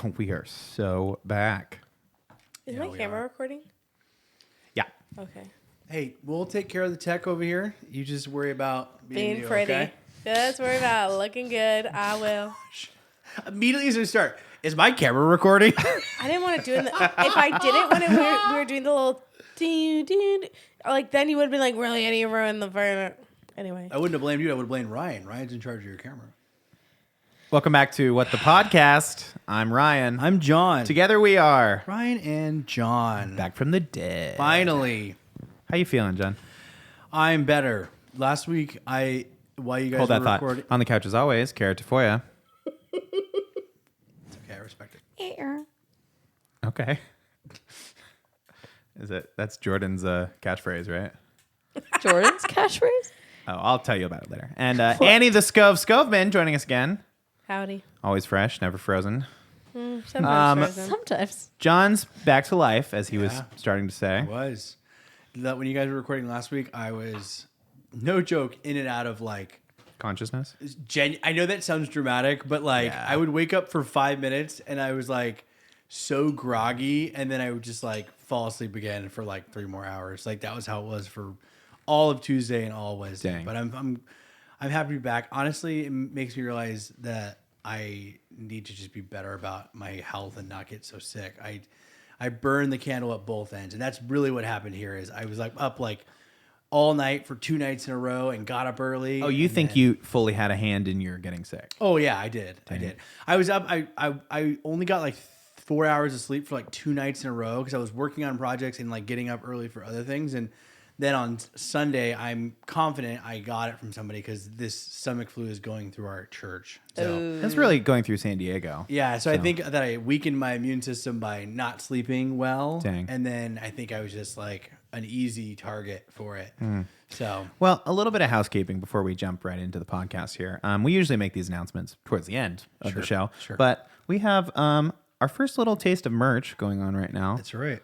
Oh, we are so back. Is Yeah, my we camera are. recording? Yeah. Okay. Hey, we'll take care of the tech over here. You just worry about Being you, pretty. okay? Just worry about looking good. I will. Immediately as we start, is my camera recording? I didn't want to do it. If I did it when we were doing the little like then you would have been like, really, Annie, you ruined the burner. Anyway. I wouldn't have blamed you. I would have blamed Ryan. Ryan's in charge of your camera. Welcome back to What the Podcast. I'm Ryan. I'm John. Together we are Ryan and John. back from the dead. Finally. How you feeling, John? I'm better. Last week, while you guys Hold were that thought. recording. On the couch as always, Cara Tafoya. It's okay, I respect it. Okay. That's Jordan's catchphrase, right? Jordan's catchphrase? Oh, I'll tell you about it later. And Annie the Scoveman joining us again. Howdy. Always fresh, never frozen. Sometimes frozen. Sometimes. John's back to life, as he was Yeah. starting to say. I was. When you guys were recording last week, I was, no joke, in and out of like, Consciousness? I know that sounds dramatic, but like Yeah. I would wake up for 5 minutes and I was like so groggy, and then I would just like fall asleep again for like 3 more hours. Like that was how it was for all of Tuesday and all of Wednesday. Dang. But I'm happy to be back. Honestly, it makes me realize that I need to just be better about my health and not get so sick. I burned the candle at both ends, and that's really what happened here. Is I was like up like all night for 2 nights in a row and got up early. Oh, you and think then- you fully had a hand in your getting sick? Oh yeah, I did. I did. I was up. I only got like 4 hours of sleep for like 2 nights in a row because I was working on projects and like getting up early for other things. And then on Sunday, I'm confident I got it from somebody because this stomach flu is going through our church. So That's really going through San Diego. yeah, so I think that I weakened my immune system by not sleeping well. Dang. And then I think I was just like an easy target for it. So Well, a little bit of housekeeping before we jump right into the podcast here. We usually make these announcements towards the end of the show, sure. but we have our first little taste of merch going on right now. that's right.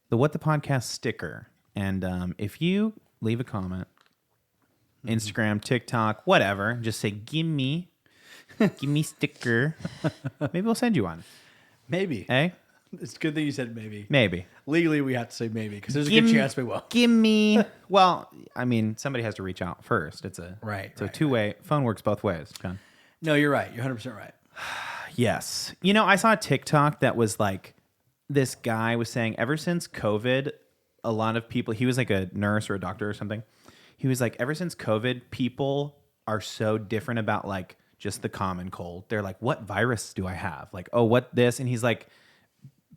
The What the Podcast sticker. And if you leave a comment, Instagram, TikTok, whatever, just say, give me sticker. Maybe we'll send you one. Maybe. Eh? It's a good thing you said maybe. Maybe. Legally, we have to say maybe because there's a Give good me- chance we will. Give me. Well, I mean, somebody has to reach out first. It's a Right, It's a right, two-way. Phone works both ways, John. No, you're right. You're 100% right. Yes. You know, I saw a TikTok that was like, this guy was saying ever since COVID, a lot of people, he was like a nurse or a doctor or something. He was like, ever since COVID, people are so different about like just the common cold. They're like, what virus do I have? Like, oh, what this? And he's like,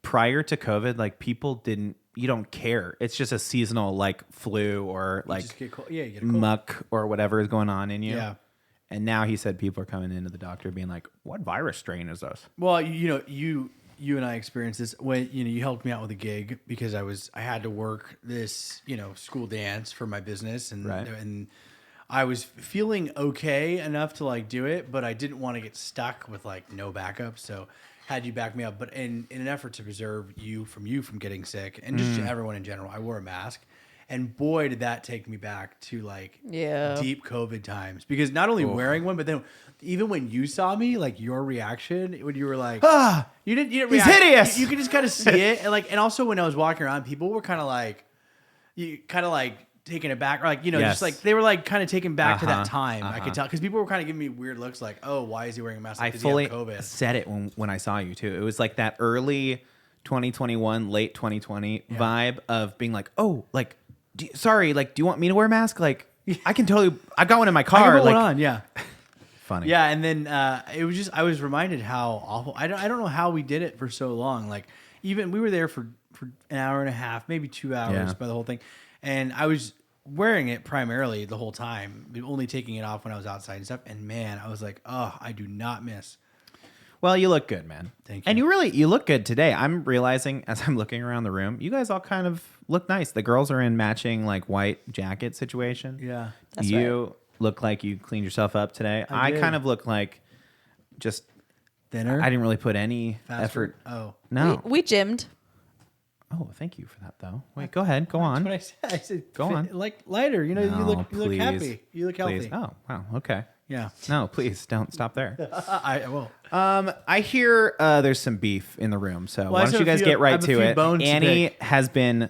prior to COVID, like you don't care. It's just a seasonal like flu or like Just get cold. Yeah, you get a cold. muck or whatever is going on in you. Yeah. And now he said people are coming into the doctor being like, what virus strain is this? Well, you and I experienced this when you helped me out with a gig because I had to work this school dance for my business and I was feeling okay enough to like do it, but I didn't want to get stuck with like no backup, so had you back me up. But in an effort to preserve you from getting sick and just everyone in general, I wore a mask. And boy, did that take me back to like deep COVID times. Because not only wearing one, but then even when you saw me, like your reaction when you were like, you didn't he's react. hideous. You could just kind of see it, and also when I was walking around, people were kind of like, taken aback, or like Yes. just like they were like kind of taken back to Uh-huh, that time. I could tell because people were kind of giving me weird looks, like, oh, why is he wearing a mask? I Like, does fully he have COVID? said it when I saw you too. It was like that early 2021, late 2020 vibe of being like, oh, like, do you want me to wear a mask? Like, I can totally, I got one in my I car. can put Like, one on, yeah. funny. Yeah, and then it was just I was reminded how awful. I don't know how we did it for so long. Like even we were there for an hour and a half, maybe 2 hours Yeah. by the whole thing, and I was wearing it primarily the whole time, only taking it off when I was outside and stuff. And man, I was like, oh, I do not miss. Well, you look good, man. Thank And you. you look good today. I'm realizing as I'm looking around the room, you guys all kind of look nice. The girls are in matching like white jacket situation. Yeah. That's you look like you cleaned yourself up today. I did. kind of look like just Dinner. I didn't really put any Fast effort. food? Oh, No. We gymmed. Oh, thank you for that, though. Wait, go ahead. Go on. that's what I said. Go on. Like lighter. You No, look please. happy. You look healthy. Please. Oh, wow. Okay. Yeah. No, please don't stop there. I will. I hear there's some beef in the room, so why I don't have you a guys few- get I right have a to few it? bones to Annie pick. has been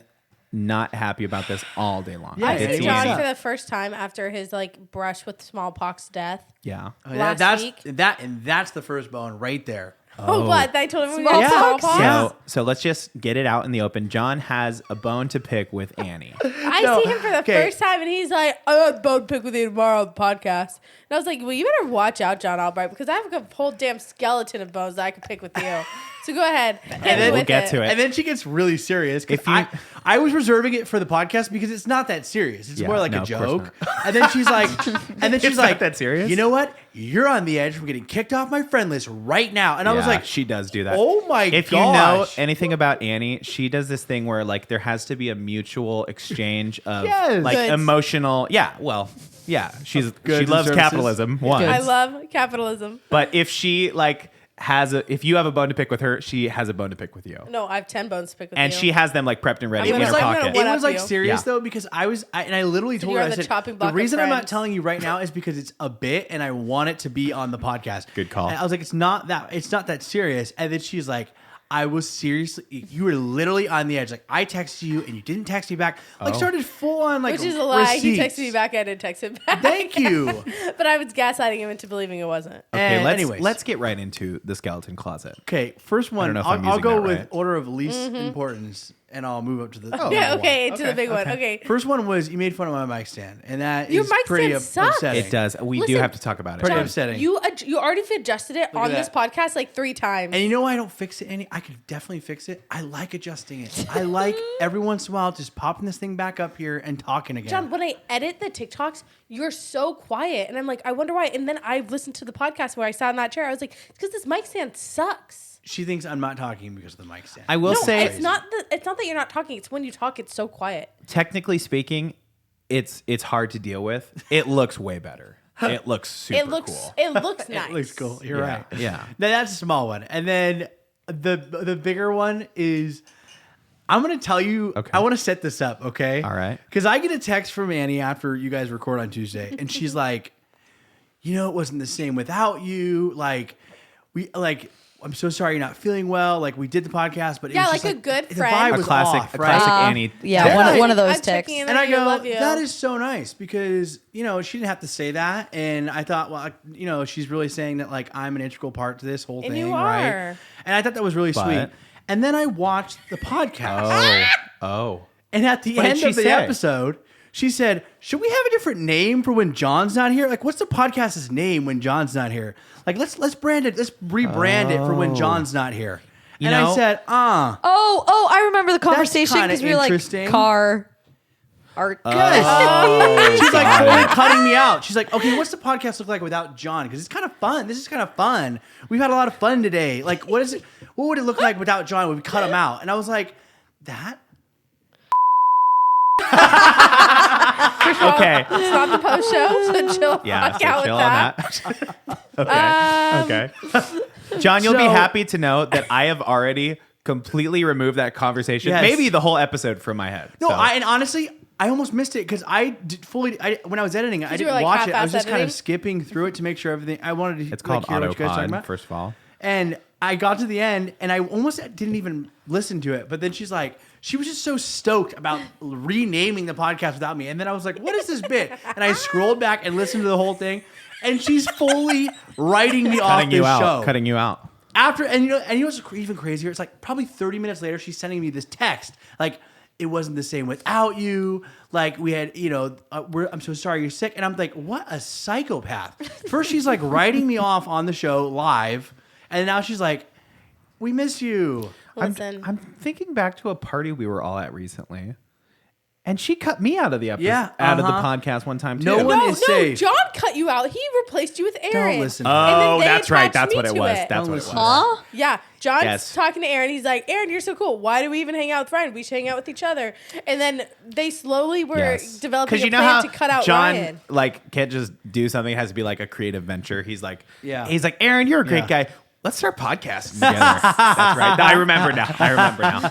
not happy about this all day long. Yeah, I Annie, see what's John up? for the first time after his like brush with smallpox death. Yeah. Last that's week. that's the first bone right there. Oh, what? I told him we got Smallpox? smallpox. Yeah. So let's just get it out in the open. John has a bone to pick with Annie. I see him for the okay. first time, and he's like, "I have a bone to pick with you tomorrow on the podcast." And I was like, "Well, you better watch out, John Albright, because I have a whole damn skeleton of bones that I can pick with you." So go ahead, We'll get to it. And then she gets really serious. 'Cause If you- I was reserving it for the podcast because it's not that serious. It's Yeah, more like no, a of course joke. And then she's like, It's not that serious? You know what? You're on the edge. We're getting kicked off my friend list right now. And I was Yeah, like, she does do that. oh my If you know gosh. anything about Annie, she does this thing where like there has to be a mutual exchange of Yes. like Goods. emotional. Yeah, well, yeah, she Goods and loves services. capitalism. One, I love capitalism. but if she like if you have a bone to pick with her, she has a bone to pick with you, No, I have 10 bones to pick with and you. she has them like prepped and ready I'm in gonna her say- I'm gonna pocket. one it up was like you. serious Yeah. though because I literally told you're her, on I the said, chopping the block of reason I'm not friends. telling you right now is because it's a bit and I want it to be on the podcast. Good call. And I was like, it's not that serious. And then she's like, I was seriously, you were literally on the edge. Like I texted you and you didn't text me back. Like started full on like Which is a lie. receipts. He texted me back. I didn't text him back. Thank you. But I was gaslighting him into believing it wasn't. Okay, And let's anyways. get right into the skeleton closet. Okay, first one. know if I'm I'll using go that with right. order of least importance, and I'll move up to the. Mm-hmm. Yeah, number okay, one. to the big one. Okay. First one was you made fun of my mic stand, and that Your is mic pretty stand sucks. upsetting. It does. We do Listen, have to talk about it. Pretty John, upsetting. You already adjusted it on at this that. podcast like 3 times. And you know why I don't fix it any? I could definitely fix it. I like adjusting it. I like every once in a while just popping this thing back up here and talking again. John, when I edit the TikToks, you're so quiet. And I'm like, I wonder why. And then I listened to the podcast where I sat in that chair. I was like, it's because this mic stand sucks. She thinks I'm not talking because of the mic stand. I will No, say, it's not that you're not talking. It's when you talk, it's so quiet. technically speaking, it's hard to deal with. It looks way better. It looks super It looks cool. it looks nice. It looks cool. You're Yeah, right. yeah. Now, that's a small one. And then the bigger one is I'm going to tell you, Okay. I want to set this up, okay? All right. Because I get a text from Annie after you guys record on Tuesday, and she's like, you know, it wasn't the same without you. I'm so sorry you're not feeling well. Like, we did the podcast, but it Yeah, was like just a good the friend. vibe A was classic, off, a right? classic Annie. Yeah, text. one of those I'm texts. checking in And on I you, go, love you. that is so nice because, you know, she didn't have to say that. And I thought, well, you know, she's really saying that, like, I'm an integral part to this whole And thing, you right? are. And I thought that was really But- sweet. And then I watched the podcast. Oh. And at the What did end she of the say? episode, she said, should we have a different name for when John's not here? Like, what's the podcast's name when John's not here? Like, let's brand it. Let's rebrand it for when John's not here. You and I know- said, Oh, I remember the conversation kinda because we were like interesting. car art. Yes. She's like totally cutting me out. She's like, okay, what's the podcast look like without John? Because it's kind of fun. This is kind of fun. We've had a lot of fun today. Like, what is it? What would it look like without John? Would we cut him out? And I was like, that? Okay. It's not the post show, so chill. Yeah, fuck so out chill with on that. that. Okay. John, you'll be So- happy to know that I have already completely removed that conversation. Yes. Maybe the whole episode from my head. No, So- and honestly, I almost missed it because I did when I was editing, I you didn't were, like, watch it. I was half-ass just kind of editing? skipping through it to make sure everything. I wanted to. it's called hear what you guys talking Autopod, about. first of all. And I got to the end, and I almost didn't even listen to it. But then she's like, she was just so stoked about renaming the podcast without me. And then I was like, what is this bit? And I scrolled back and listened to the whole thing, and she's fully writing me off Cutting this you out. show. Cutting you out. After, and you know what's even crazier? It's like probably 30 minutes later, she's sending me this text like, it wasn't the same without you. Like, we had, you know, I'm so sorry you're sick. And I'm like, what a psychopath. First, she's like writing me off on the show live. And now she's like, we miss you. Listen. I'm thinking back to a party we were all at recently. And she cut me out of the episode, Yeah, out of the uh-huh. podcast one time too. No one No, is safe. John cut you out. He replaced you with Aaron. listen to And then Oh, they that's right. attached That's me what it to was. it. That's Don't what it listen was. to Huh? Yeah, John's Yes. talking to Aaron. He's like, Aaron, you're so cool. Why do we even hang out with Ryan? We should hang out with each other. And then they slowly were Yes. developing a you know plan how to cut out John Ryan. like can't just do something. It has to be like a creative venture. He's like, Yeah. He's like, Aaron, you're a great Yeah. guy. Let's start podcasting together. That's right. I remember now.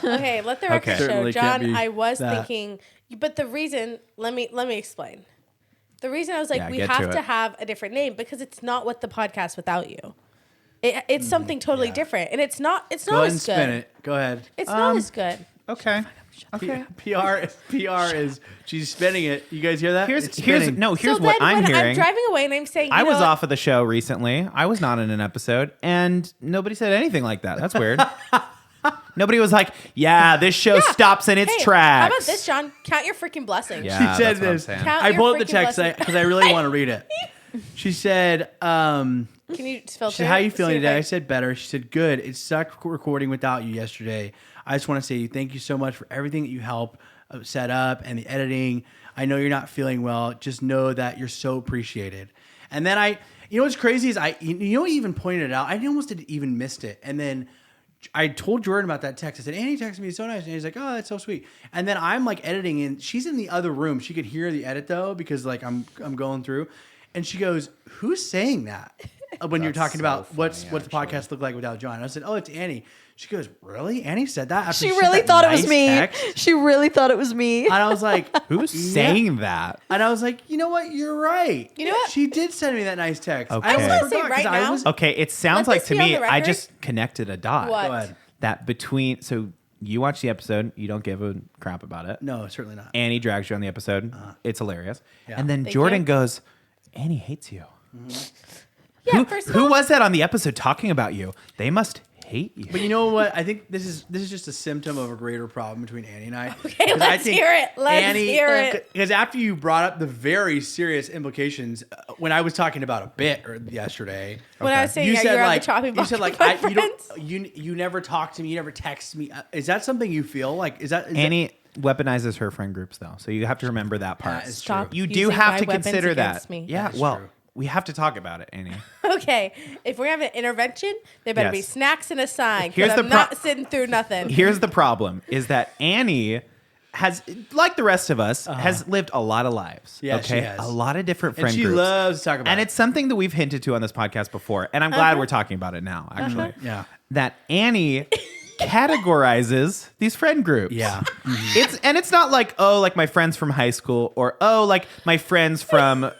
Okay, let the record Okay. show. Certainly can't John, be I was that. thinking, but the reason, let me explain. The reason I was like, Yeah, we get have to to it. have a different name because it's not what the podcast without you. It's something totally different, and it's not. It's Go not ahead and as good. spin it. Go ahead. It's not as good. Okay. Okay. PR is she's spinning it. You guys hear that? It's Here's spinning. no. Here's so what then I'm when hearing. I'm driving away and I'm saying, I you was know, off of the show recently. I was not in an episode, and nobody said anything like that. That's weird. Nobody was like, "Yeah, this show stops in its Hey, tracks." how about this, John? Count your freaking blessings. Yeah. She said that's what I'm this. saying. Count I your pulled up the freaking text blessings. because I really want to read it. She said, Can you filter? she said, "How you it? feeling See if today?" I said, "Better." She said, "Good. It sucked recording without you yesterday. I just want to say thank you so much for everything that you help set up and the editing. I know you're not feeling well. Just know that you're so appreciated." And then you know what's crazy is I even pointed it out. I almost even missed it. And then I told Jordan about that text. I said, "Annie texted me, so nice." And he's like, "Oh, that's so sweet." And then I'm like editing, and she's in the other room. She could hear the edit though because like I'm going through, and she goes, "Who's saying that?" When you're talking so about what's funny, the podcast look like without John. And I said, "Oh, it's Annie." She goes, "Really? Annie said that?" After She sent really that thought it was nice me. text?" She really thought it was me. And I was like, Who's Yeah. saying that? And I was like, you know what? You're right. You know what? She did send me that nice text. Okay. I I was almost gonna say forgot right 'cause I now- was- Okay, it sounds Let like this to be on me. the I record. just connected a dot. What? Go ahead. That between so you watch the episode, you don't give a crap about it. No, certainly not. Annie drags you on the episode. It's hilarious. Yeah. And then Thank Jordan you. goes, "Annie hates you." Yeah, first of Who all, was that on the episode talking about you? They must hate you. But you know what? I think this is just a symptom of a greater problem between Annie and I. Okay, 'Cause I let's think hear it. Let's hear it. Because after you brought up the very serious implications, when I was talking about a bit yesterday, when I was saying you yeah, said you're on like the chopping you block said like with my you don't friends. you never talk to me, you never text me. Is that something you feel like? Is that Annie weaponizes her friend groups though, so you have to remember that part. That is Stop true. You do using have my to weapons consider against that. me. Yeah, That is well, true. we have to talk about it, Annie. Okay, if we're having an intervention, there better be Yes. snacks and a sign. Here's Because the I'm pro- not sitting through nothing. Here's the problem: is that Annie has, like the rest of us, has lived a lot of lives. Yeah, she okay, has. a lot of different and friend she groups. loves to talk about And it. it's something that we've hinted to on this podcast before, and I'm glad we're talking about it now. Actually, Yeah. that Annie categorizes these friend groups. Yeah. It's not like, oh, like my friends from high school, or oh, like my friends from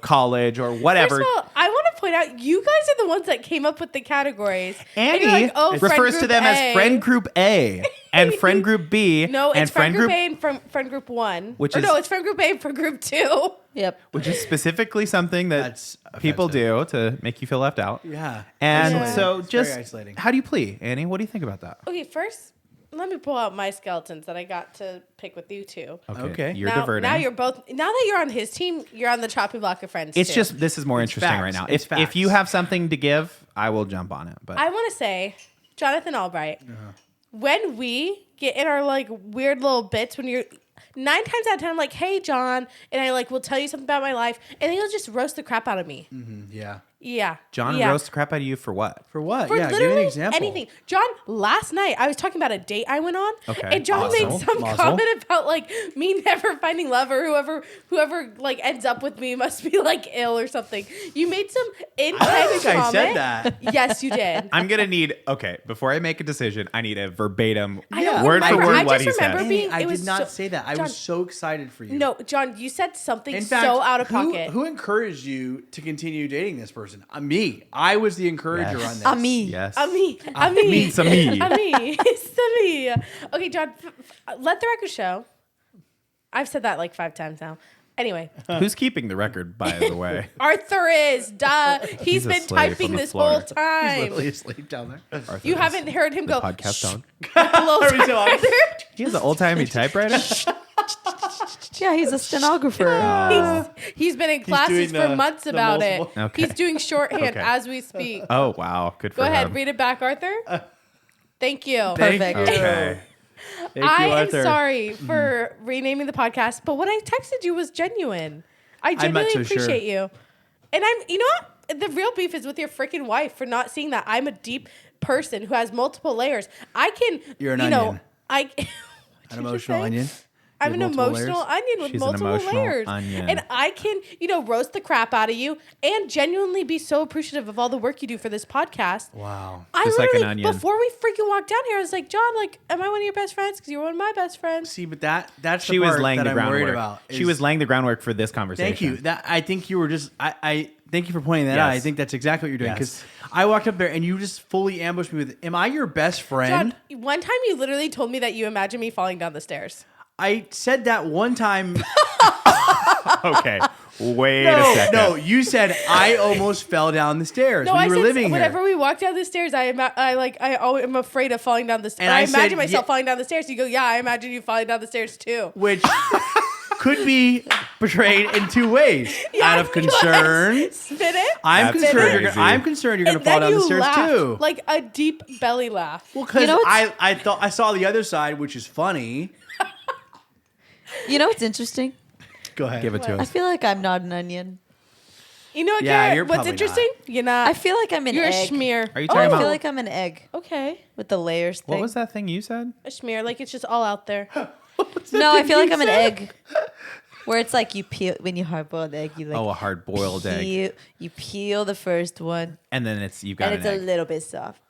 college or whatever. First of all, I want to point out you guys are the ones that came up with the categories. And Annie you're like, oh, friend refers to group them A. as friend group A and friend group B. No, and it's friend group A and friend group 1. Which or is- no, it's friend group A and friend group 2. Yep. which is specifically something that That's people do to make you feel left out. Yeah. And Isolating. so It's very just isolating. how do you plea, Annie? What do you think about that? Okay, first, let me pull out my skeletons that I got to pick with you two. Okay. You're now, diverting. now you're both. Now that you're on his team, you're on the chopping block of friends. It's too. just this is more It's interesting right facts. now. It's If you facts. have something to give, I will jump on it. But I want to say, Jonathan Albright, Uh-huh. when we get in our like weird little bits, when you're 9 times out of 10, I'm like, hey, John, and I like will tell you something about my life, and then he'll just roast the crap out of me. Yeah. Yeah, John yeah. roast the crap out of you for what? For what? For yeah, give literally me an example. anything. John, last night I was talking about a date I went on, Okay. and John Awesome. made some Mazel. comment about like me never finding love, or whoever like ends up with me must be like ill or something. You made some intense I don't think comment. I said that. Yes, you did. I'm gonna need before I make a decision, I need a verbatim I don't word for remember. word I what just he remember said. being- I it did was not so- say that. I John- was so excited for you. No, John, you said something In fact, so out of pocket. Who encouraged you to continue dating this person? Me. I was the encourager Yes. on this. Me. Yes. Ami. It's a me. It's a me. Okay, John, let the record show. I've said that like 5 times now. Anyway, Who's keeping the record, by the way? Arthur is. Duh. He's been asleep on typing the this floor. whole He's time. literally asleep down there. Arthur You is haven't heard him the go. podcast dog. A little Are we still on? further. He has an old timey typewriter. Yeah, he's a stenographer. He's been in classes doing for months the about it. multiple- Okay. He's doing shorthand Okay. as we speak. Oh wow, good for Go ahead, him. read it back, Arthur. Thank you. Thank Perfect. you. Okay. Thank I you, am Arthur. sorry for renaming the podcast, but what I texted you was genuine. I genuinely so sure. appreciate you. And you know what? The real beef is with your freaking wife for not seeing that I'm a deep person who has multiple layers. I can, You're an you know, onion. I. An emotional onion. I'm an With multiple emotional layers? onion with She's an multiple emotional layers. onion. And I can, roast the crap out of you and genuinely be so appreciative of all the work you do for this podcast. Wow. I Just like an literally, onion. before we freaking walked down here, I was like, John, like, am I one of your best friends? Because you're one of my best friends. See, but that's She the was part laying that the I'm worried groundwork. about. She is- was laying the groundwork for this conversation. Thank you. That I think you were just. I thank you for pointing that Yes. out. I think that's exactly what you're doing because Yes. I walked up there and you just fully ambushed me with, "Am I your best friend?" John, one time you literally told me that you imagine me falling down the stairs. I said that one time. Okay. Wait a No, second. no, you said I almost fell down the stairs No, when I you were said living here. whenever we walk down the stairs, I am afraid of falling down the stairs. And I I imagine said, myself yeah. falling down the stairs. You go, yeah, I imagine you falling down the stairs too. Which could be portrayed in two ways. Yeah, Out of concern. Spit it. I'm That's concerned. crazy. I'm concerned you're going And to fall then down the you stairs laughed, too. like a deep belly laugh. Well, because You know what's- I thought I saw the other side, which is funny. You know what's interesting? Go ahead. Give it to I us. feel like I'm not an onion. You know what, Yeah, Garrett? you're What's probably interesting? You're not. I feel like I'm an you're egg. a schmear. Are you Oh, talking I about- feel like I'm an egg Okay, with the layers thing. What was that thing you said? a schmear. Like it's just all out there. No, I feel like I'm an egg. Where it's like you peel when you hard boil the egg, you like Oh, a hard boiled egg. you peel the first one And then you've got and an it's egg. a little bit soft.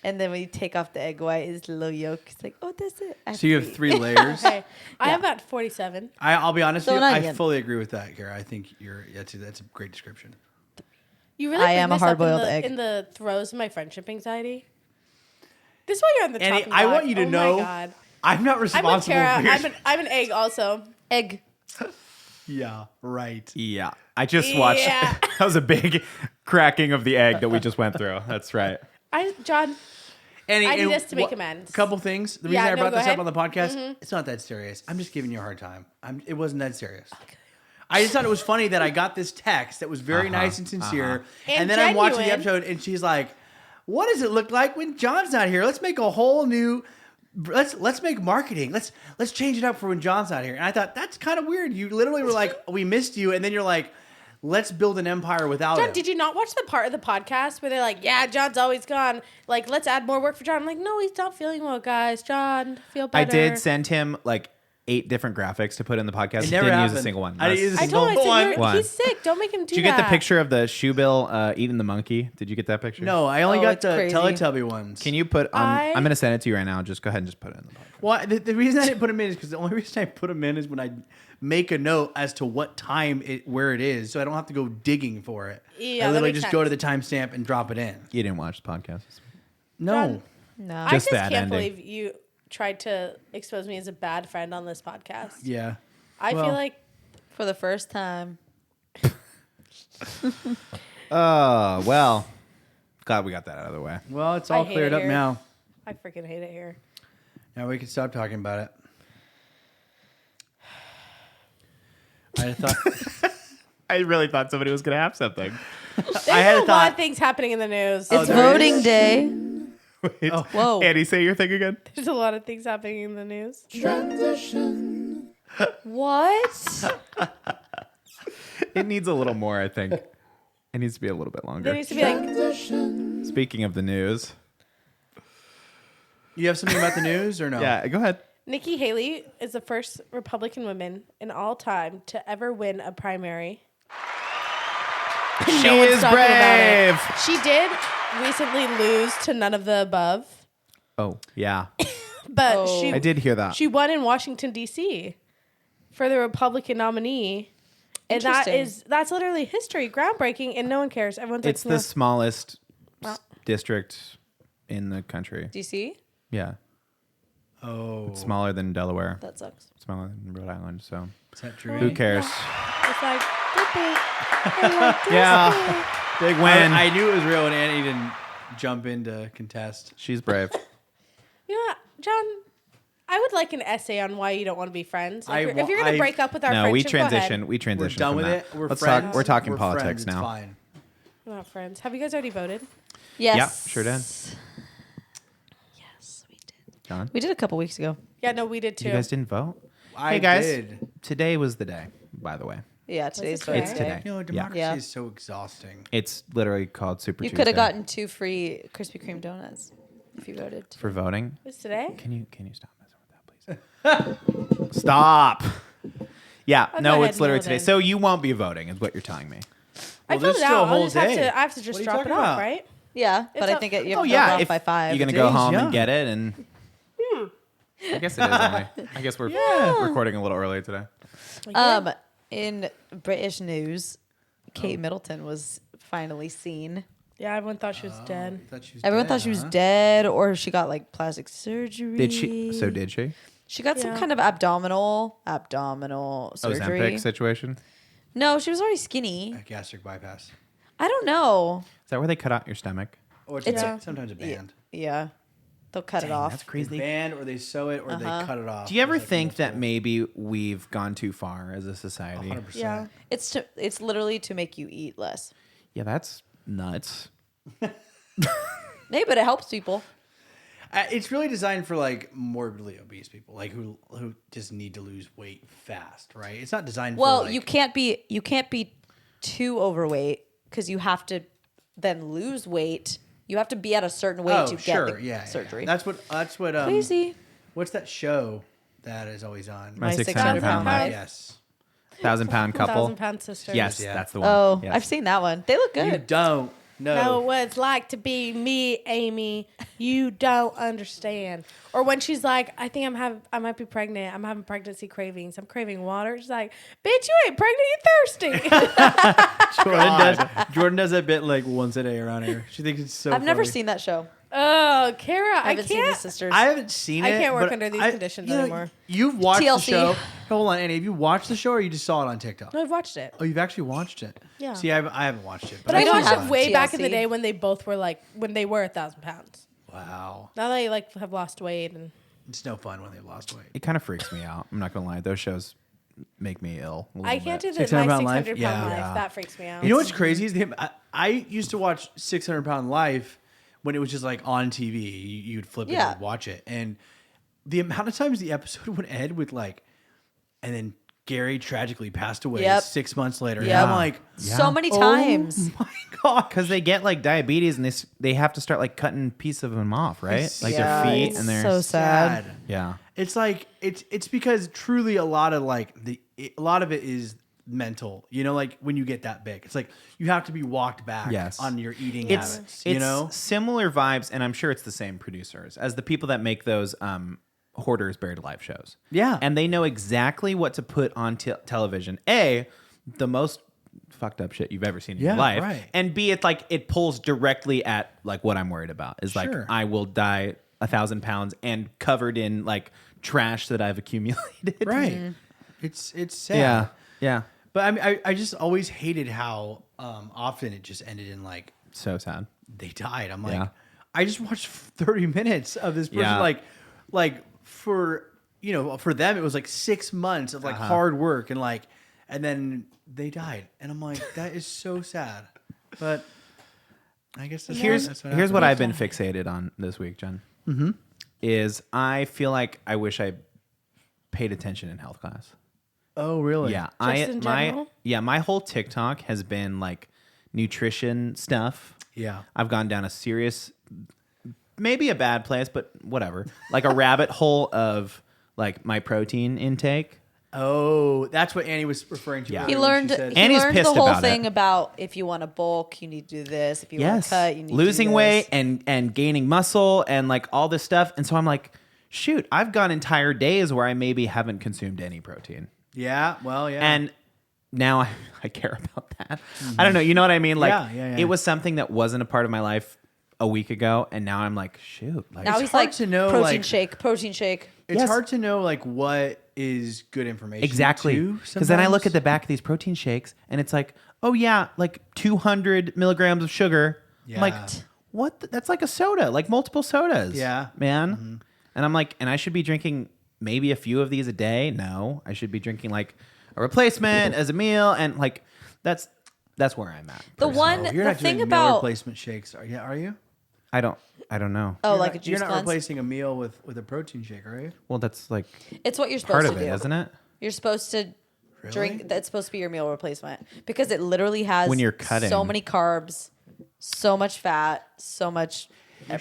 And then when you take off the egg white, it's a little yolk. It's like, oh, that's it. I So you have three. 3 layers. Okay, I have about 47. I'll be honest So with you. an I onion. fully agree with that, Kara. I think that's a great description. You really I bring am a this up hard-boiled in the, egg. in the throes of my friendship anxiety. This is why you're on the Annie, chopping I block. want you to oh know My God. I'm not I'm responsible with Kara. for your... I'm an egg also. Egg. Yeah, right. Yeah. I just watched. Yeah. That was a big cracking of the egg that we just went through. That's right. John, Annie, I need and us to make amends. Couple things. The Yeah, reason I no, brought go this ahead. Mm-hmm. up on the podcast, it's not that serious. I'm just giving you a hard time. It wasn't that serious. I just thought it was funny that I got this text that was very nice and sincere, And and then I'm watching the genuine. episode, and she's like, "What does it look like when John's not here? Let's make a whole new." Let's make marketing. Let's change it up for when John's not here. And I thought that's kind of weird. You literally were like, "We missed you," and then you're like, "Let's build an empire without John, him." did you not watch the part of the podcast where they're like, "Yeah, John's always gone. Like, let's add more work for John." I'm like, "No, he's not feeling well, guys. John, feel better." I did send him like 8 different graphics to put in the podcast. It never Didn't use a happened. single one. I didn't use a I told him, I One. said, "You're- One. he's sick. Don't make him do Did you get that." the picture of the shoebill eating the monkey? Did you get that picture? No, I only Oh, got it's the crazy. Teletubby ones. Can you put? I- I'm gonna send it to you right now. Just go ahead and just put it in the podcast. Well, the reason I didn't put them in is because the only reason I put them in is when I make a note as to what time where it is, so I don't have to go digging for it. Yeah, I that literally makes just go to sense. the timestamp and drop it in. You didn't watch the podcast. No, John, No. I Just just that can't ending. believe you tried to expose me as a bad friend on this podcast. yeah. I Well- feel like For the first time. Oh well, glad we got that out of the way. Well, it's I all hate cleared it up here. now. I freaking hate it here. Now we can stop talking about it. I thought I really thought somebody was gonna have something. There's I had a a lot thought. of things happening in the news. It's there voting is? day. Wait. Whoa. Andy, say your thing again. There's a lot of things happening in the news. What? It needs a little more, I think. It needs to be a little bit There longer. needs to be like, Speaking of the news, you have something about the news or no? yeah, go ahead. Nikki Haley is the first Republican woman in all time to ever win a primary. She No one's is talking about it. brave. She did recently lose to none of the above, Oh yeah, but Oh. she I did hear that. She won in Washington D.C. for the Republican nominee, and Interesting. that's literally history, groundbreaking, and no one cares. Everyone's It's like, the "No." smallest Well. district in the country. DC? Yeah, Oh, it's smaller than Delaware. That sucks. Smaller than Rhode Island. So is that true? who cares? It's like, "Dippy." Yeah, big win. I knew it was real, and Annie didn't jump in to contest. She's brave. You know what, John? I would like an essay on why you don't want to be friends. I If wa- you're going to I- break up with our No, we friendship, go ahead. transition. We transition. We're done from with that. it. We're Let's friends. talk. We're talking We're politics friends. now. It's fine. We're not friends. Have you guys already voted? Yes. Yeah, sure did. Yes, we did. John, We did a couple weeks ago. Yeah, no, we did too. you guys didn't vote. I Hey guys, did. today was the day. By the way, Yeah, today's it voting it's today? day. today. You know, Yeah. democracy Yeah. is so exhausting. It's literally called Super You Tuesday. could have gotten 2 free Krispy Kreme donuts if you voted. for voting. It's today? Can you stop messing with that, please? Stop. Yeah, I'll go no, ahead it's and literally mail it today. in. So you won't be voting, is what you're telling me. I Well, filled there's it still a out. whole day. I have to just What are you drop it talking off, about? right? Yeah, but It's I a- think you Oh have to yeah, drop off if by 5. you're gonna go Today's home young. and get it, and I guess it is only. I guess we're recording a little early today. In British news, Kate Middleton was finally seen. Yeah, everyone thought she was dead. Everyone thought she was dead, or she got like plastic surgery. Did she? So did she? She got some Yeah. kind of abdominal surgery. Ozempic situation. No, she was already skinny. A gastric bypass. I don't know. Is that where they cut out your stomach? Or it's Yeah. sometimes a band. Yeah, they'll cut it off. That's They crazy. band or they sew it or they cut it off. Do you ever There's, like, think that multiple- maybe we've gone too far as a society? 100%. Yeah. It's literally to make you eat less. Yeah, that's nuts. Hey, but it helps people. It's really designed for like morbidly obese people, like who just need to lose weight fast, right? It's not designed Well, for like, you can't be too overweight because you have to then lose weight. You have to be at a certain weight to get the surgery. That's what Crazy. What's that show that is always on? My 600 pound pound life. Yes. 1,000-pound couple. 1,000-pound sister. Yes, Yeah. that's the one. Oh, Yes. I've seen that one. They look You good. don't Know know. what it's like to be me, Amy. You don't understand. Or when she's like, I think I might be pregnant. I'm having pregnancy cravings. I'm craving water. She's like, bitch, you ain't pregnant. You thirsty. Jordan does that bit like once a day around here. She thinks it's so I've never funny. seen that show. Oh, Kara, I I haven't seen the can't. sisters. I haven't seen it. I can't work but under these conditions you know, anymore. You've watched the TLC. show. Hold on, Annie. Have you watched the show or you just saw it on TikTok? No, I've watched it. Oh, you've actually watched it. Yeah. See, I haven't watched it. But I We don't watched have it way back in the TLC. day when they both were like, when they were 1,000 pounds. Wow. Now they like have lost weight and It's no fun when they've lost weight. It kind of freaks me out. I'm not gonna lie. Those shows make me ill. a I little can't bit. do the 600 my pound life? 600 Yeah. pound life. Yeah. That freaks me out. You know what's crazy is I used to watch 600 Pound Life when it was just like on TV. You'd flip it Yeah. and watch it. And the amount of times the episode would end with like, and then Gary tragically passed away Yep. 6 months later. Yep. And I'm like, So many oh times. my God. Because they get like diabetes and they have to start like cutting pieces of them off, right? Like Yeah, their feet it's and their so sad. yeah. It's like it's because truly a lot of like a lot of it is mental. You know, like when you get that big, it's like you have to be walked back Yes. on your eating It's habits. You know, similar vibes, and I'm sure it's the same producers as the people that make those Hoarders Buried Alive shows. Yeah. and they know exactly what to put on television. A, the most fucked up shit you've ever seen in Yeah, your life, right. and B, it's like it pulls directly at like what I'm worried about. Is like Sure. I will die 1,000 pounds and covered in like trash that I've accumulated. right? It's sad. Yeah. Yeah. But I mean, I just always hated how often it just ended in like So sad. they died. I'm like, Yeah. I just watched 30 minutes of this person Yeah. like for for them it was like 6 months of like hard work and then they died and I'm like that is so sad. But I guess that's Here's that's what happened. I've been fixated on this week, Jen. Mm-hmm. Is I feel like I wish I paid attention in health class. Oh really? Yeah, in general? my whole TikTok has been like nutrition stuff. Yeah. I've gone down a serious, maybe a bad place, but whatever, like a rabbit hole of like my protein intake. Oh, that's what Annie was referring to. Yeah. earlier He when learned. she said- He Annie's learned the pissed whole about thing it. about if you want to bulk, you need to do this. If you want Yes, to cut, you need losing to do weight this. and gaining muscle and like all this stuff. And so I'm like, shoot, I've gone entire days where I maybe haven't consumed any protein. Yeah, well, yeah. And now I care about that. I don't know. You know what I mean? Like Yeah. it was something that wasn't a part of my life a week ago. And now I'm like, shoot. Like, Now It's he's hard like to know, protein like- shake, protein shake. it's Yes. hard to know like what is good information. exactly. too, Because then I look sometimes. at the back of these protein shakes and it's like, oh yeah, like 200 milligrams of sugar. I'm like, Yeah. what? That's like a soda, like multiple sodas. Yeah. Man. And I'm like, and I should be drinking maybe a few of these a day. No, I should be drinking like a replacement as a meal. And like, that's where I'm at. The personally. one, Oh, you're the not thing doing meal about replacement shakes, are you? Are you? I don't know. oh, You're like not, a juice You're not cleanse. replacing a meal with a protein shake, are you? Well, that's like It's what you're part supposed of to it, do, isn't it? You're supposed to Really? drink. That's supposed to be your meal replacement because it literally has When you're cutting. so many carbs, so much fat, so much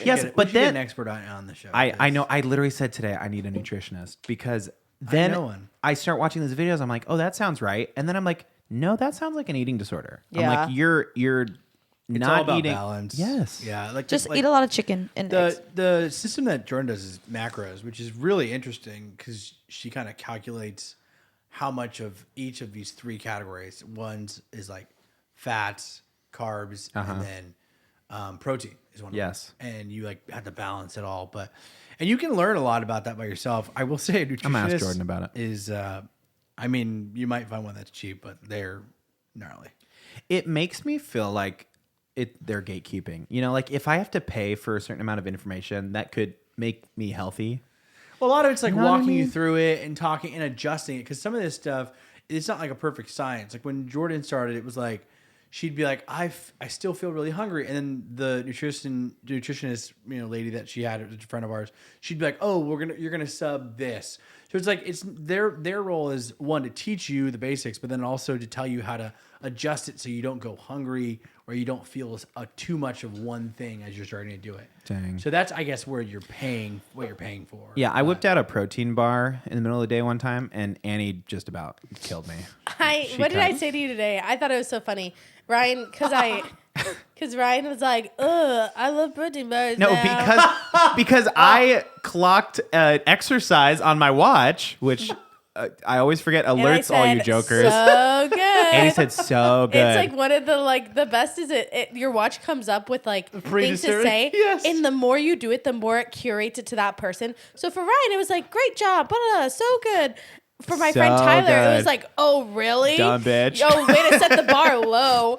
Yes, but we should get then an expert on the show. I know. I literally said today I need a nutritionist because then know one. I start watching these videos. I'm like, oh, that sounds right, and then I'm like, no, that sounds like an eating disorder. I'm Yeah. like, you're It's not all about eating balance. Yes. Yeah. Like Just like eat a lot of chicken and eggs. the system that Jordan does is macros, which is really interesting because she kind of calculates how much of each of these three categories. One's is like fats, carbs, and then protein is one. Yes. Of them. And you like have to balance it all, and you can learn a lot about that by yourself. I will say, a nutritionist I'm gonna ask Jordan about it. Is I mean, you might find one that's cheap, but they're gnarly. It makes me feel like they're gatekeeping. You know, like if I have to pay for a certain amount of information, that could make me healthy. Well, a lot of it's like know what I walking you mean? through it and talking and adjusting it because some of this stuff, it's not like a perfect science. Like when Jordan started, it was like she'd be like, I still feel really hungry, and then the nutritionist lady that she had, a friend of ours, she'd be like, oh, you're gonna sub this. So it's like it's their role is one to teach you the basics, but then also to tell you how to adjust it so you don't go hungry or you don't feel too much of one thing as you're starting to do it. Dang. So that's, I guess, where what you're paying for. Yeah, I whipped out a protein bar in the middle of the day one time, and Annie just about killed me. What did I say to you today? I thought it was so funny, Ryan, because Ryan was like, "Ugh, I love protein bars." No, now. because I clocked exercise on my watch, which I always forget And I alerts all you said, jokers. So good. Annie said so good. It's like one of the best is your watch comes up with like things to Predetermined- say, yes. and the more you do it, the more it curates it to that person. So for Ryan, it was like, great job, blah, blah, blah, so good. For my friend So Tyler, it was good. like, oh really? Dumb bitch. Oh, way to set the bar low.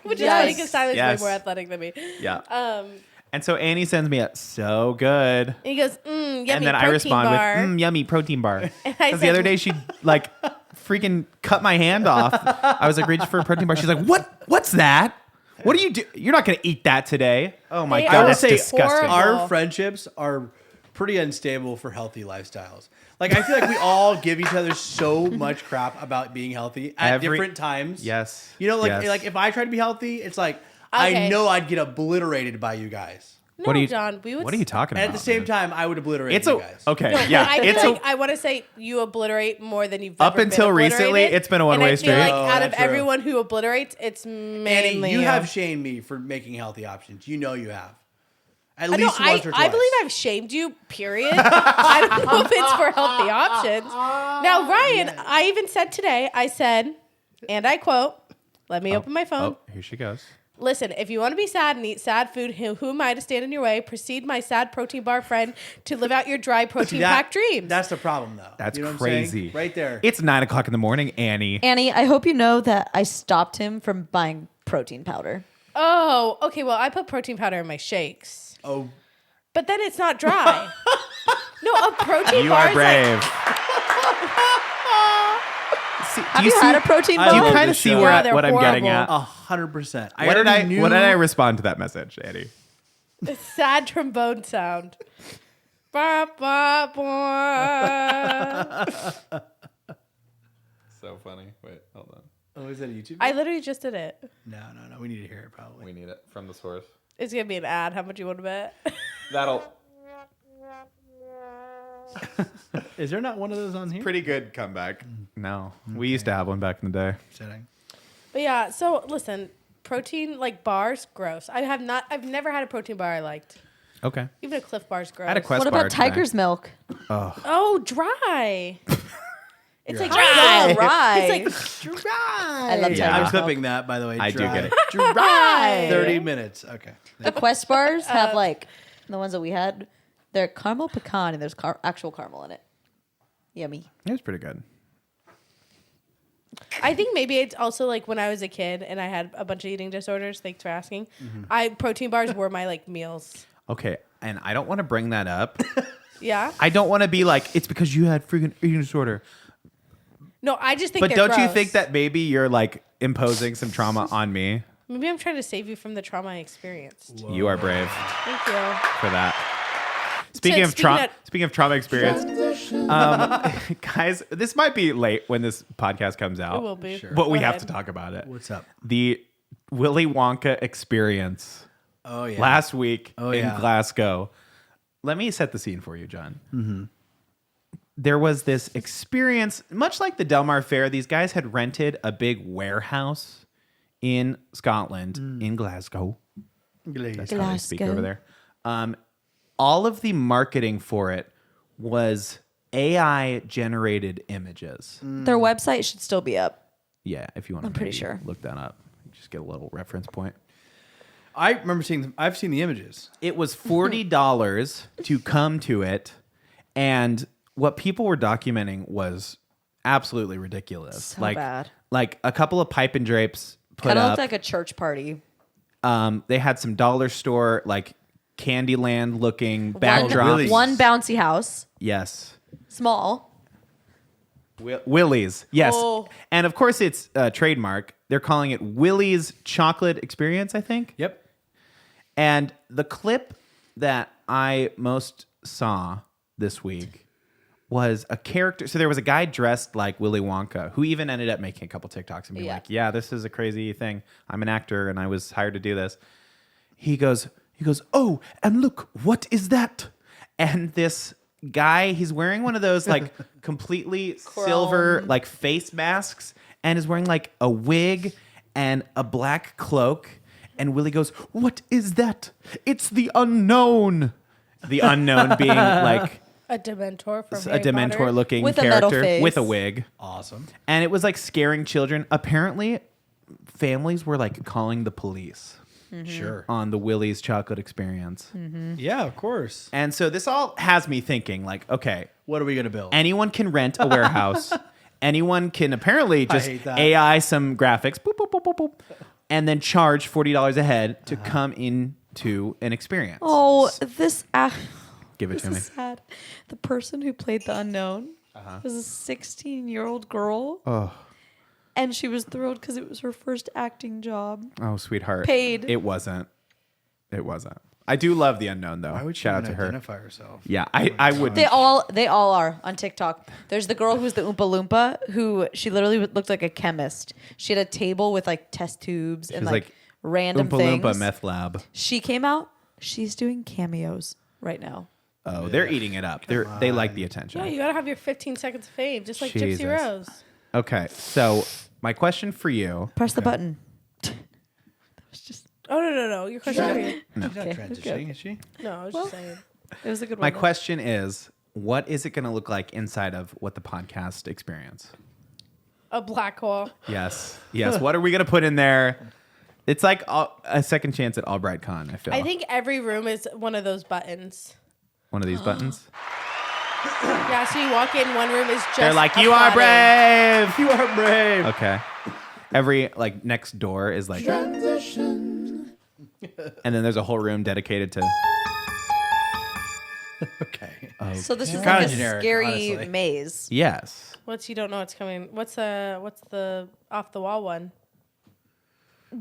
Which is funny because Tyler's Yes. way more athletic than me. Yeah. And so Annie sends me a so good. And he goes, yummy And then I protein respond bar. with yummy protein bar. And I Because the said- other day she like freaking cut my hand off. I was like reaching for a protein bar. She's like, what's that? What do you do? You're not gonna eat that today. Oh my They god, are that's say disgusting. horrible. Our friendships are pretty unstable for healthy lifestyles. Like I feel like we all give each other so much crap about being healthy at different times. Yes. You know, Yes. like if I try to be healthy, it's like I Okay. know I'd get obliterated by you guys. No, What are you, John, we would. What are you talking And about? at the same man? time, I would obliterate It's you a guys. okay. No, Yeah, I it's feel a like I want to say you obliterate more than you've Up ever been until recently, obliterated. it's been a one-way And I feel street. like Oh, out of that's true. everyone who obliterates, it's Annie, mainly you have shamed me for making healthy options. You know you have. At No, least once or twice. I believe I've shamed you, period. I don't know if it's for healthy options. Now, Ryan, I even said today, I said, and I quote, let me open my phone. Oh, here she goes. Listen, if you want to be sad and eat sad food, who am I to stand in your way? Proceed, my sad protein bar friend, to live out your dry protein packed dreams. That's the problem, though. That's You know what I'm saying? crazy. Right there. It's 9 o'clock in the morning, Annie. Annie, I hope you know that I stopped him from buying protein powder. Oh, okay. Well, I put protein powder in my shakes, Oh, but then it's not dry. No, a protein You bar are is brave. Have you had a protein I Do you bar? love kind of this see show. what, Yeah, they're what I'm getting at? horrible. 100%. What did I respond to that message, Annie? like sad trombone sound. Ba, ba, ba. So funny. Wait, hold on. Oh, is that a YouTube? I literally just did it. No. We need to hear it probably. We need it from the source. It's gonna be an ad. How much you want to bet? That'll Is there not one of those on here? pretty good comeback. No, we used to have one back in the day. Setting. But yeah. So listen, protein like bars, gross. I've never had a protein bar I liked. Okay. Even a Cliff Bar's gross. I had a Quest What bar about today. Tiger's milk? Oh, dry. It's like All dry. right. It's like I love Yeah. I'm Tiger's milk. clipping that, by the way. I do Dry. get it. dry. 30 minutes. Okay. The Quest bars have like the ones that we had. They're caramel pecan and there's actual caramel in it. Yummy. It was pretty good. I think maybe it's also like when I was a kid and I had a bunch of eating disorders. Thanks for asking. Protein bars were my like meals. Okay, and I don't want to bring that up. Yeah. I don't want to be like, it's because you had freaking eating disorder. No, I just think. But they're don't you gross. think that maybe you're like imposing some trauma on me? Maybe I'm trying to save you from the trauma I experienced. You are brave Thank you. for that. Speaking of trauma experience, guys, this might be late when this podcast comes out. It will be. Sure. But we Go have ahead. to talk about it. What's up? The Willy Wonka experience. last week in yeah. Glasgow. Let me set the scene for you, John. Mm-hmm. There was this experience, much like the Del Mar Fair. These guys had rented a big warehouse in Scotland, in Glasgow. That's how they speak over there. All of the marketing for it was AI-generated images. Their website should still be up. Yeah, if you want to pretty sure. look that up. Just get a little reference point. I remember seeing them. I've seen the images. It was $40 to come to it, and what people were documenting was absolutely ridiculous. So bad. Like a couple of pipe and drapes put Kind of up. looked like a church party. They had some dollar store, like Candyland looking backdrops. Willie's. One bouncy house, Yes. small. Willie's. Yes. Oh. And of course it's a trademark. They're calling it Willie's Chocolate Experience, I think. Yep. And the clip that I most saw this week was a character. So there was a guy dressed like Willy Wonka who even ended up making a couple TikToks and being like, yeah, this is a crazy thing. I'm an actor and I was hired to do this. He goes, oh, and look, what is that? And this guy, he's wearing one of those like completely silver like face masks and is wearing like a wig and a black cloak. And Willie goes, what is that? It's the unknown. The unknown being like A Dementor from a Harry Dementor Potter. looking With a metal character face. with a wig. Awesome. And it was like scaring children. Apparently, families were like calling the police Sure. on the Willie's Chocolate Experience. Yeah, of course. And so this all has me thinking like, okay, What are we gonna build? anyone can rent a warehouse. Anyone can apparently just hate that. AI some graphics, boop, boop, boop, boop, boop, and then charge $40 a head to come into an experience. Oh, this Give it this to me. is sad. The person who played the unknown was a 16-year-old girl. Oh. And she was thrilled because it was her first acting job. Oh, sweetheart. Paid. It wasn't. It wasn't. I do love the unknown though. Why would she Shout out even to her. identify herself? Yeah, I would. They all are on TikTok. There's the girl who's the Oompa Loompa who she literally looked like a chemist. She had a table with like test tubes and was like, like random Oompa things. Loompa meth lab. She came out. She's doing cameos right now. Oh, they're eating it up. They like the attention. Yeah, you gotta have your 15 seconds of fame, just like Jesus. Gypsy Rose. Okay, so my question for you. Press the button. That was just. Oh no, your question. She's not Okay, transitioning, is she? No, I was just saying. It was a good My one. question is, what is it going to look like inside of what the podcast experience? A black hole. Yes. What are we going to put in there? It's like a second chance at Albright Con, I feel. I think every room is one of those buttons. One of these buttons. Yeah, so you walk in, one room is just. They're like, a you are button. brave. You are brave. Okay. Every like next door is like transition. And then there's a whole room dedicated to Okay. So this is Kinda like a generic, scary honestly. maze. yes. What's you don't know what's coming? What's the off the wall one?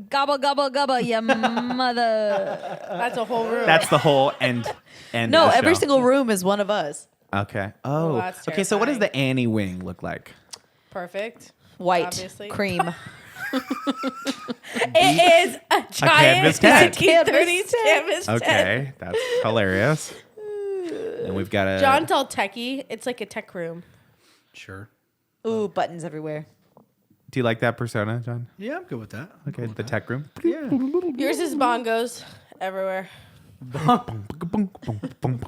Gobble gobble gobble, ya mother. That's a whole room. That's the whole end. No, of the every show. single room is one of us. Okay. Oh. that's Okay. So what does terrifying. the Annie wing look like? perfect. White, Obviously. cream. It is a giant canvas tent. 1930s canvas tent. Okay, that's hilarious. And we've got a John's all techie. It's like a tech room. Sure. Ooh, buttons everywhere. Do you like that persona, John? Yeah, I'm good with that. Okay, the tech room. Yeah. Yours is bongos everywhere.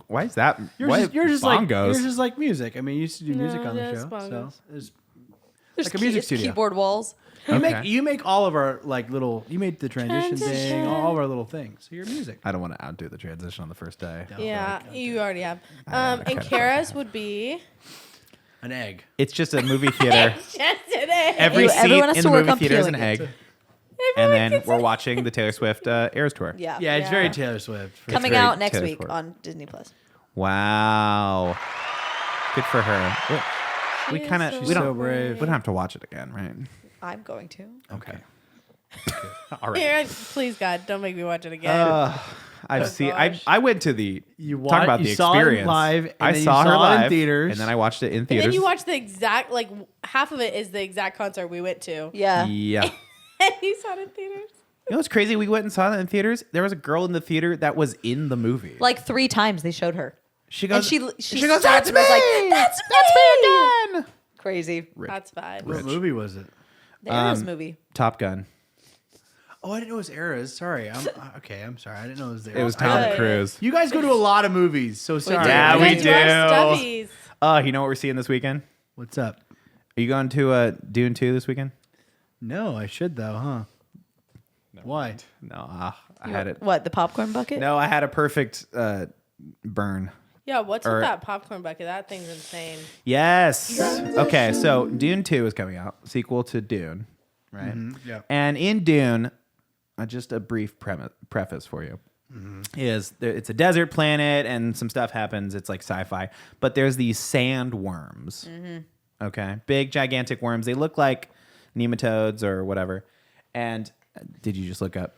Why is that? Yours why is like bongos? yours is like music. I mean, you used to do music No, on the that's show, bongos. so it's There's like a music studio. keyboard walls. You make all of our like little. You made the transition thing, all of our little things. So your music. I don't want to outdo the transition on the first day. Yeah, you already have. am. And Okay. Kara's would be An egg. It's just a movie theater. just an egg. Every seat Everyone has in to the work movie on theater is an peeling it. egg. And then we're watching the Taylor Swift Eras Tour. Yeah. Yeah, it's very Yeah. Taylor Swift. Coming very out next Taylor week Swift. on Disney Plus. Wow. Good for her. We She kind is of so we don't so brave. we don't have to watch it again, right? I'm going to. Okay. All right. Here, please God, don't make me watch it again. I've seen. gosh. I went to the. You talk about you the saw it experience live, and I then saw you her saw it in live theaters. and then I watched it in and theaters. then you watch the exact half of it is the exact concert we went to. Yeah. Yeah. And you saw it in theaters. You know what's crazy? We went and saw that in theaters. There was a girl in the theater that was in the movie. Like 3 times they showed her. She goes, she goes, stopped that's and me! was like, that's me again! crazy. That's bad. What movie was it? The Eras movie. Top Gun. Oh, I didn't know it was Eras. Sorry. I'm sorry. I didn't know it was there. It was Tom Good. Cruise. You guys go to a lot of movies, so sorry. Yeah, You we guys watch do. Stubbies. You know what we're seeing this weekend? What's up? Are you going to Dune 2 this weekend? No, I should though, huh? Why? No, I had it. What, the popcorn bucket? No, I had a perfect burn. Yeah, what's Or- with that popcorn bucket? That thing's insane. Yes. Okay, so Dune 2 is coming out, sequel to Dune, right? Yeah. And in Dune, just a brief preface for you. Is it's a desert planet and some stuff happens. It's like sci-fi, but there's these sand worms. Okay, big gigantic worms. They look like nematodes or whatever. And did you just look up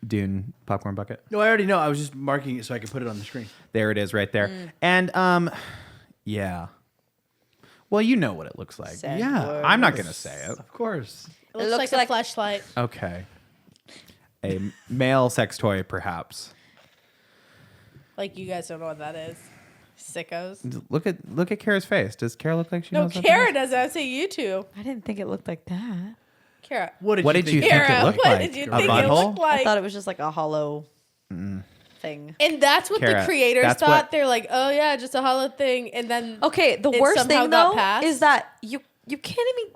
Dune popcorn bucket? No, I already know. I was just marking it so I could put it on the screen. There it is, right there. And yeah. Well, you know what it looks like. Sand Yeah, worms. I'm not gonna say it. Of course. It looks looks like like- a fleshlight. Okay. A male sex toy, perhaps. Like you guys don't know what that is. Sickos. Look at Kara's face. Does Kara look like she No, knows? what Kara does. I would say you two. I didn't think it looked like that. Kara. What did you think Kara, it looked what like? did you A think it butthole? looked like? I thought it was just like a hollow thing. And that's what Kara, the creators that's thought. what- They're like, oh yeah, just a hollow thing. And then Okay, the it worst somehow thing got though passed. is that you can't even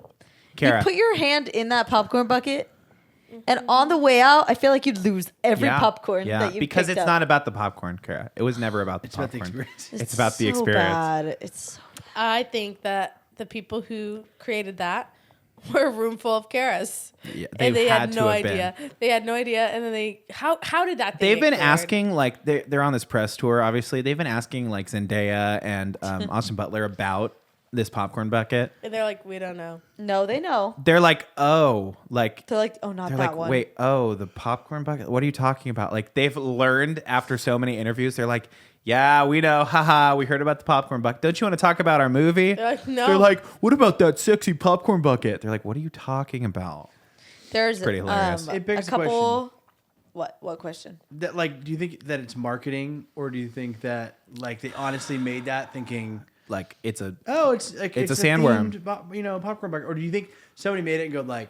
Kara. you put your hand in that popcorn bucket, and on the way out, I feel like you'd lose every popcorn that you because picked it's up. not about the popcorn, Kara. It was never about the It's about the popcorn. experience. It's about the so experience. Bad. It's so I think that the people who created that were a room full of Karas. Yeah, And they had to no have been. idea. They had no idea. And then how did that thing They've get been cleared? asking, like, they're on this press tour, obviously. They've been asking, like, Zendaya and Austin Butler about this popcorn bucket. And they're like, we don't know. no, they know. They're like, oh, like, They're like, oh, not they're that like, one. wait, oh, the popcorn bucket? What are you talking about? Like, they've learned after so many interviews. They're like, yeah, we know. Haha, we heard about the popcorn bucket. Don't you want to talk about our movie? They're like, no. They're like, what about that sexy popcorn bucket? They're like, what are you talking about? There's Pretty hilarious. It begs a the couple. What question? That like, do you think that it's marketing, or do you think that like they honestly made that thinking, Like, it's a oh, it's like It's a sandworm. themed popcorn bucket, or do you think somebody made it and go like,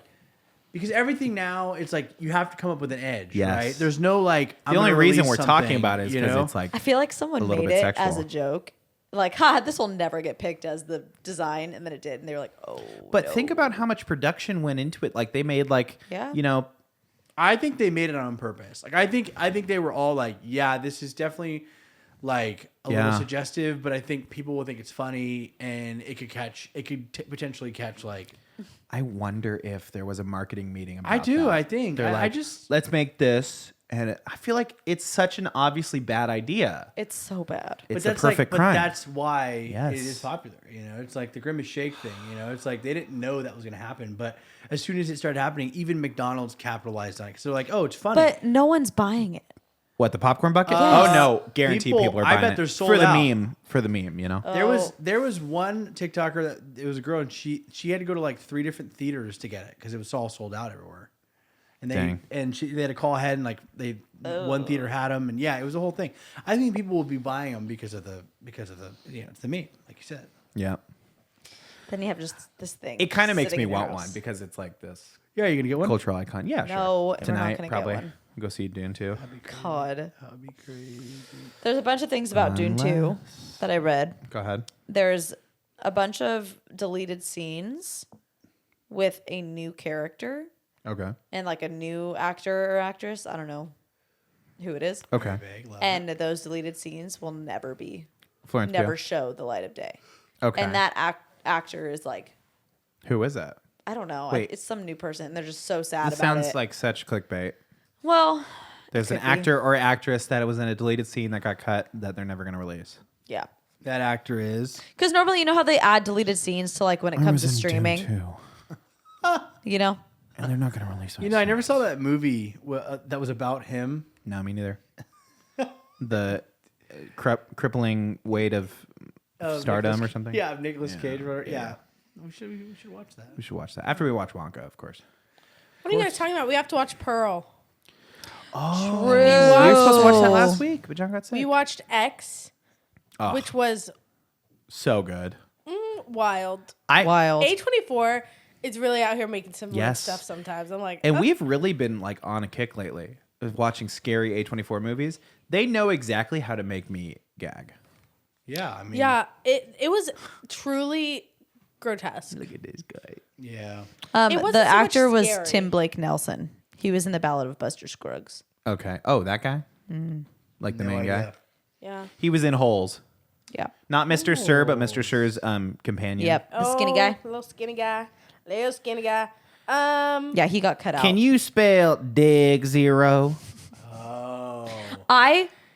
because everything now it's like you have to come up with an edge, Yes. right? There's no like the only reason we're talking about it is because it's like I feel like someone a little made bit it as sexual. a joke. Like, ha, this will never get picked as the design, and then it did, and they were like, oh. But no. think about how much production went into it. Like, they made, like, Yeah. you know, I think they made it on purpose. Like I think they were all like, yeah, this is definitely like a Yeah. little suggestive, but I think people will think it's funny and it could potentially catch like. I wonder if there was a marketing meeting about I do. that. I think. They're I like, just. let's make this. And I feel like it's such an obviously bad idea. It's so bad. It's but a that's perfect like, crime. But that's why Yes. it is popular. You know, it's like the Grimace Shake thing. You know, it's like they didn't know that was going to happen, but as soon as it started happening, even McDonald's capitalized on it. So they're like, oh, it's funny. But no one's buying it. What, the popcorn bucket? Yes. Oh, no. Guaranteed people are I buying bet it. they're sold for the out. meme. For the meme, you know? There was one TikToker that it was a girl and she had to go to like 3 different theaters to get it because it was all sold out everywhere. And Dang. they had to call ahead and like one theater had them and yeah, it was a whole thing. I think people will be buying them because of the it's the meme, like you said. Yeah. Then you have just this thing. It kind of makes sitting me in your want house. one because it's like this Yeah, you gonna get one? cultural icon. Yeah, No, sure. we're not Tonight, gonna get probably. one. Go see Dune 2. God. That would be crazy. There's a bunch of things about Dune 2 that I read. Go ahead. There's a bunch of deleted scenes with a new character Okay. and like a new actor or actress. I don't know who it is. Okay. Big, love And those deleted scenes will never Florence never Pugh. show the light of day. Okay. And that actor is like, Who is that? I don't know. Wait. It's some new person. And they're just so sad This about sounds it. like such clickbait. Well, There's an could be. actor or actress that was in a deleted scene that got cut that they're never going to release. yeah. that actor is. Because normally, you know how they add deleted scenes to like when it comes to streaming, you know? And they're not going to release it. You know, I never saw that movie that was about him. No, me neither. The crippling weight of stardom Nicolas- or something? Yeah, of Nicolas Cage. Or whatever. Yeah. We should watch that. We should watch that. After we watch Wonka, of course. What are you guys talking about? We have to watch Pearl. Oh, we were supposed to watch that last week, but John got sick. We watched X, which was so good. wild. Wild. A24 is really out here making some weird Yes. stuff sometimes. I'm like, And we've really been like on a kick lately of watching scary A24 movies. They know exactly how to make me gag. Yeah, I mean, yeah, it was truly grotesque. Look at this guy. yeah. It wasn't The so much actor was scary. Tim Blake Nelson. He was in the Ballad of Buster Scruggs. Okay. Oh, that guy? Like the No main idea. guy? Yeah. He was in Holes. Yeah. Not Mr. Sir, but Mr. Sir's companion. Yep. The skinny guy. Little skinny guy. Little skinny guy. Yeah, he got cut out. Can you spell dig zero?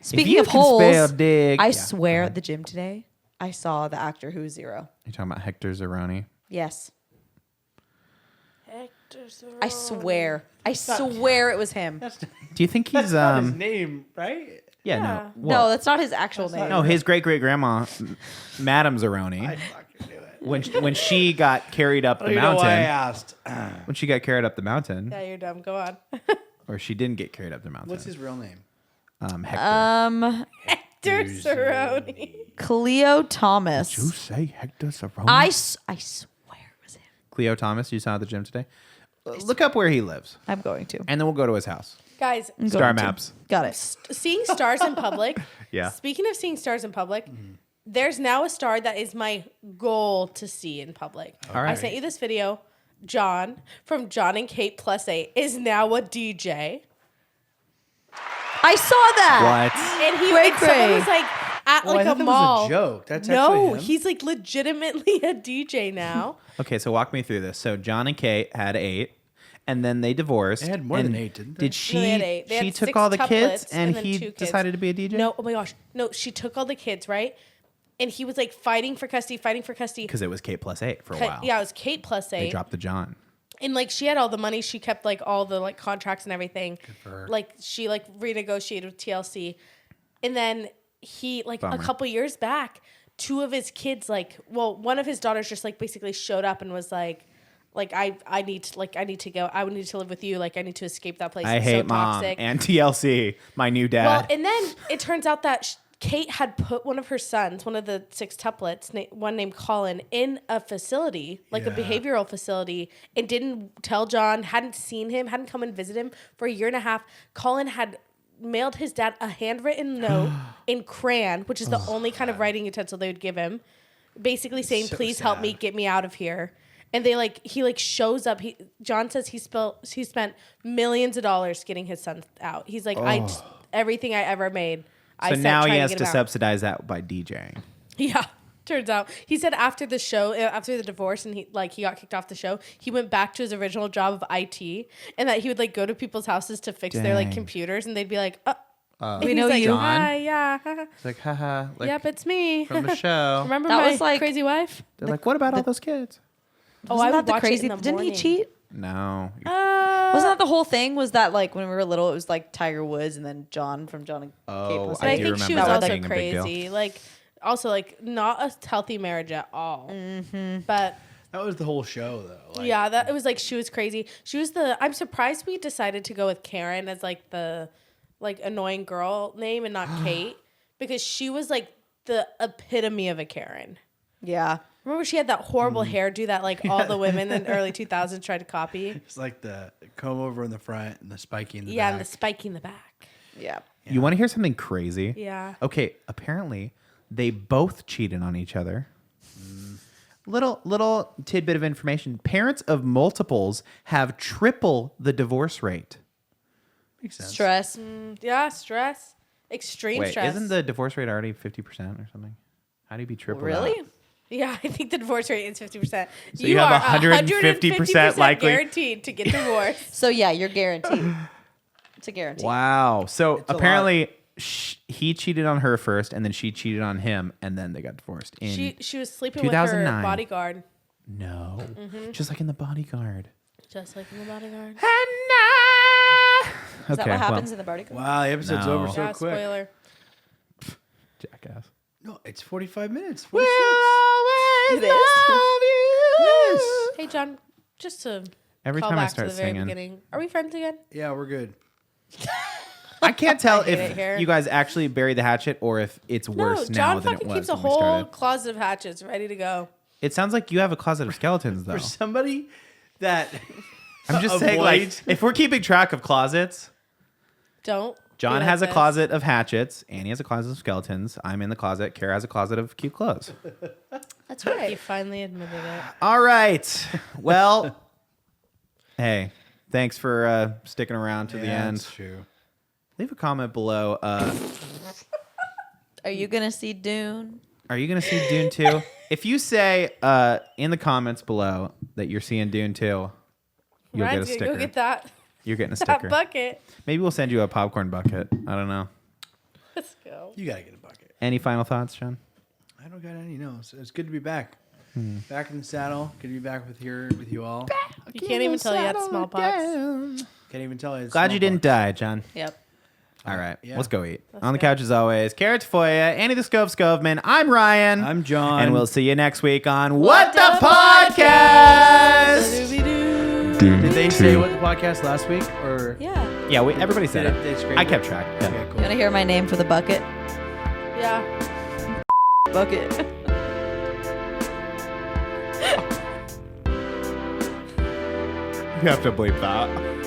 Speaking you of can spell holes, dig- I Yeah, swear at the gym today, I saw the actor who was Zero. You're talking about Hector Zeroni? Yes. Hector Zeroni. I swear it was him. Do you think he's Not his name, right? Yeah, Yeah. no. No, Well, that's not his actual name. no, his great great grandma, Madame Zeroni, I fucking knew it. when she got carried up the You know why I mountain, asked? when she got carried up the mountain, Yeah, you're dumb. Go on. or she didn't get carried up the mountain. What's his real name? Hector? Hector Zeroni. Cleo Thomas. You say Hector Zeroni? I swear it was him. Cleo Thomas, you saw at the gym today. Look up where he lives, I'm going to. and then we'll go to his house. Guys, I'm Star going to. maps. Got it. seeing stars in public. Yeah. Speaking of seeing stars in public, there's now a star that is my goal to see in public. All right. I sent you this video. John from John and Kate Plus 8 is now a DJ. I saw that. What? And he Cray and someone cray. was like at Oh, I like a thought that mall. was a joke. That's no, actually him? he's like legitimately a DJ now. Okay, so walk me through this. So John and Kate had 8, and then they divorced. They had more and than 8, didn't they? Did she? No, they had 8. They she had took 6 all the kids, tuplets and then he 2 kids. decided to be a DJ. No, oh my gosh. No, she took all the kids, right? And he was like fighting for custody. because it was Kate plus 8 for a while. Yeah, it was Kate Plus 8. They dropped the John. And like she had all the money, she kept like all the like contracts and everything. for her. Like she like renegotiated with TLC, and then he like Bummer. a couple years back, 2 of his kids one of his daughters just like basically showed up and was like I need to go. I would need to live with you. Like I need to escape that place. I It's hate so mom toxic. and TLC, my new dad. Well, and then it turns out that Kate had put one of her sons, one of the 6 tuplets, one named Colin, in a facility, like a Yeah. behavioral facility, and didn't tell John, hadn't seen him, hadn't come and visit him for a year and a half. Colin had mailed his dad a handwritten note in crayon, which is the only kind of writing utensil they would give him, basically saying, So please help me, sad. get me out of here. And he shows up. John says he spent millions of dollars getting his son out. He's like, everything I ever made. so now he has to subsidize that by DJing. Yeah, turns out he said after the show, after the divorce, and he got kicked off the show. He went back to his original job of IT, and that he would like go to people's houses to fix their like Dang. computers, and they'd be like, and We he's know like, you. John? Hi, yeah, It's like, haha. Like, yep, it's me. from the show. Remember That my was like- crazy wife? They're like, what about all those kids? Oh, Wasn't I that would the watch crazy? it in the Didn't he morning. cheat? No. Wasn't that the whole thing? Was that like when we were little, it was like Tiger Woods and then John from John and Kate Oh, Plus But I I do think she remember was that also being a big deal. crazy. Like, also like not a healthy marriage at all. But That was the whole show, though. Like, yeah, that it was like she was crazy. She was I'm surprised we decided to go with Karen as like the like annoying girl name and not Kate, because she was like the epitome of a Karen. Yeah. Remember she had that horrible hairdo that like all the women in the early 2000s tried to copy? It's like the comb over in the front and the spiky in the Yeah, back. and the spiky in the back. Yeah. You want to hear something crazy? Yeah. Okay, apparently they both cheated on each other. Little tidbit of information. Parents of multiples have triple the divorce rate. Makes sense. Stress. Yeah, stress. Extreme Wait, stress. isn't the divorce rate already 50% or something? How do you be triple Really? that? Yeah, I think the divorce rate is 50%. So you have are 150% likely- guaranteed to get divorced. So yeah, you're guaranteed. It's a guarantee. Wow. So It's a apparently he cheated on her first, and then she cheated on him, and then they got divorced. She was sleeping with her 2009. bodyguard, No. Just like in The Bodyguard. just like in the bodyguard. Is that what happens in the bodyguard? Wow, the episode's No. over so Yeah, quick. spoiler. Jackass. No, it's 45 minutes. We'll 46. always It is. love you. Hey, John, just to Every call time I back start to the very singing. beginning. Are we friends again? Yeah, we're good. I can't tell hate it here. if you guys actually buried the hatchet or if it's worse No, now John than it fucking was keeps a when we whole started. closet of hatchets ready to go. It sounds like you have a closet of skeletons, though. For somebody that I'm just saying, like, avoids- if we're keeping track of closets, Don't. John be has a like this. closet of hatchets. Annie has a closet of skeletons. I'm in the closet. Kara has a closet of cute clothes. That's You right. finally admitted it. All right. Well, hey, thanks for sticking around to the end. That's true. Leave a comment below. Are you gonna see Dune? Are you going to see Dune 2? If you say in the comments below that you're seeing Dune 2, you'll Ryan's get a gonna sticker. Go get that You're getting a that sticker. bucket. Maybe we'll send you a popcorn bucket. I don't know. Let's go. You gotta get a bucket. Any final thoughts, John? I don't got any. No, it's good to be back. Back in the saddle. Good to be back with you all. You can't even tell you had smallpox. Can't even tell you. it's Glad you didn't smallpox. die, John. Yep. All right, Yeah. let's go eat. Let's On the go. couch as always, Carrot Foya, Annie the Scove Scoveman. I'm Ryan. I'm John. And we'll see you next week on What the Podcast. Did they say what the podcast last week or? Yeah. Yeah, everybody said Did it. they scrape I it? kept track. Yeah. Okay, You cool. wanna hear my name for the bucket? Yeah. Bucket. You have to bleep that.